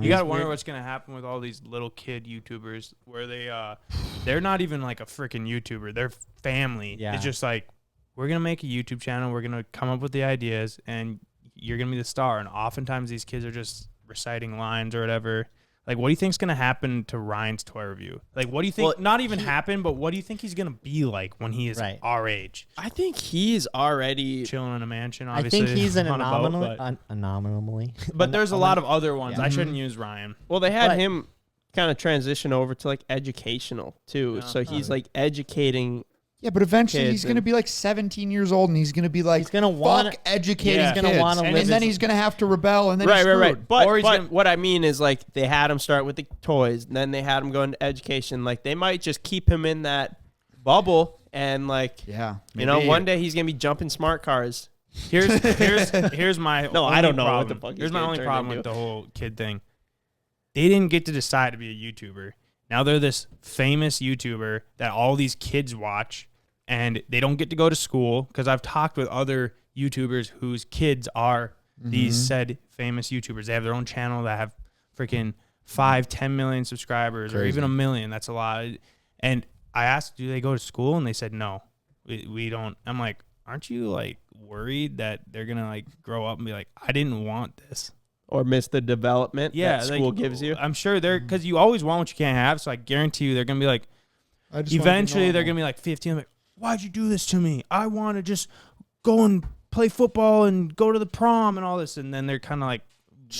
You gotta wonder what's gonna happen with all these little kid YouTubers, where they're not even like a freaking YouTuber. Their family is just like, we're gonna make a YouTube channel. We're gonna come up with the ideas, and you're gonna be the star. And oftentimes these kids are just reciting lines or whatever. Like, what do you think's gonna happen to Ryan's toy review? Like, what do you think? Well, not even happen, but what do you think he's gonna be like when he is our age? I think he's already chilling in a mansion. Obviously, I think he's an anomaly. Anomaly. But there's a lot of other ones. I shouldn't use Ryan. Well, they had him kind of transition over to like educational too. So he's like educating. Yeah, but eventually he's going to be like 17 years old, and he's going to be like, he's going to want to educate his kids. He's going to want to live. And then he's going to have to rebel, and then right. But what I mean is, like, they had him start with the toys, and then they had him go into education. Like, they might just keep him in that bubble, and like, you know, one day he's going to be jumping smart cars. Here's my I don't know problem. what the fuck. Here's my only problem with the whole kid thing. They didn't get to decide to be a YouTuber. Now they're this famous YouTuber that all these kids watch. And they don't get to go to school, because I've talked with other YouTubers whose kids are these said famous YouTubers. They have their own channel that have freaking 5-10 million subscribers, or even 1 million. That's a lot. And I asked, do they go to school? And they said, no, we don't. I'm like, aren't you like worried that they're going to like grow up and be like, I didn't want this? Or miss the development that school gives you? I'm sure because you always want what you can't have. So I guarantee you they're going to be like, eventually they're going to be like 15. I'm like, why'd you do this to me? I want to just go and play football and go to the prom and all this. And then they're kind of like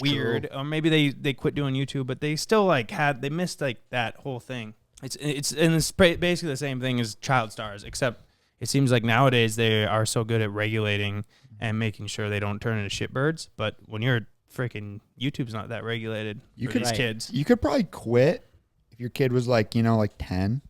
weird. Or maybe they quit doing YouTube, but they still like they missed like that whole thing. It's basically the same thing as child stars, except it seems like nowadays they are so good at regulating and making sure they don't turn into shitbirds. But when you're freaking, YouTube's not that regulated for these kids. You could probably quit if your kid was like, like 10.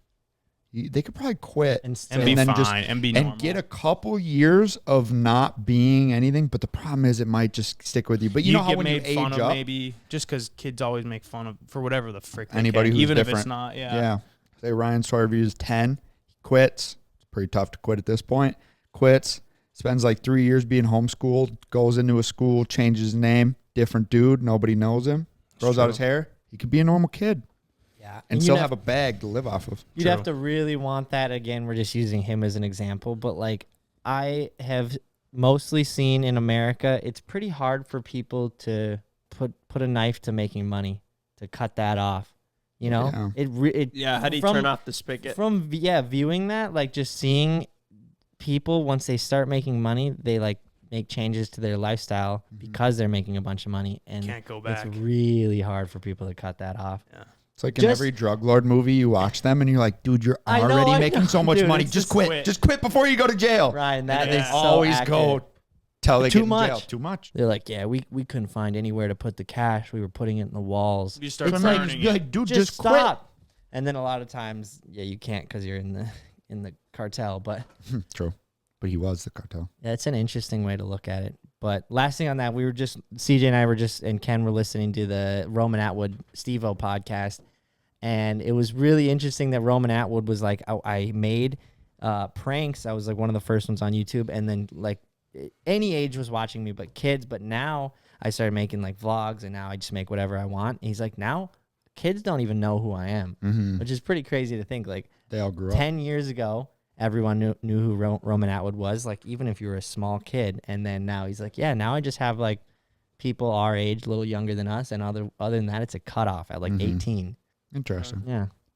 They could probably quit and be fine and be normal. And get a couple years of not being anything. But the problem is, it might just stick with you. But you know how when you age up, maybe just because kids always make fun of for whatever the frick anybody who's even different. If it's not. Yeah. Say Ryan's toy review is 10. He quits. It's pretty tough to quit at this point. Quits. Spends like 3 years being homeschooled. Goes into a school. Changes his name. Different dude. Nobody knows him. Grows out his hair. He could be a normal kid. Yeah, and still have a bag to live off of. You'd have to really want that. Again, we're just using him as an example, but like I have mostly seen in America, it's pretty hard for people to put a knife to making money, to cut that off. You know, how do you turn off the spigot? From viewing that, like just seeing people once they start making money, they like make changes to their lifestyle because they're making a bunch of money, and can't go back. It's really hard for people to cut that off. Yeah. It's like in every drug lord movie, you watch them and you're like, dude, you're already making so much money. Just quit. Just quit before you go to jail. Ryan, that and is they always go till they get in jail. Too much. They're like, yeah, we couldn't find anywhere to put the cash. We were putting it in the walls. You start like, dude, just quit. And then a lot of times, you can't because you're in the cartel. But true. But he was the cartel. Yeah, it's an interesting way to look at it. But last thing on that, CJ and I and Ken were listening to the Roman Atwood Steve-O podcast. And it was really interesting that Roman Atwood was like, I made pranks. I was like one of the first ones on YouTube. And then like any age was watching me, but kids. But now I started making like vlogs, and now I just make whatever I want. And he's like, now kids don't even know who I am, which is pretty crazy to think. Like they all grew up. 10 years ago, everyone knew who Roman Atwood was, like even if you were a small kid. And then now he's like, yeah, now I just have like people our age, a little younger than us. And other than that, it's a cutoff at like 18. Interesting. Yeah.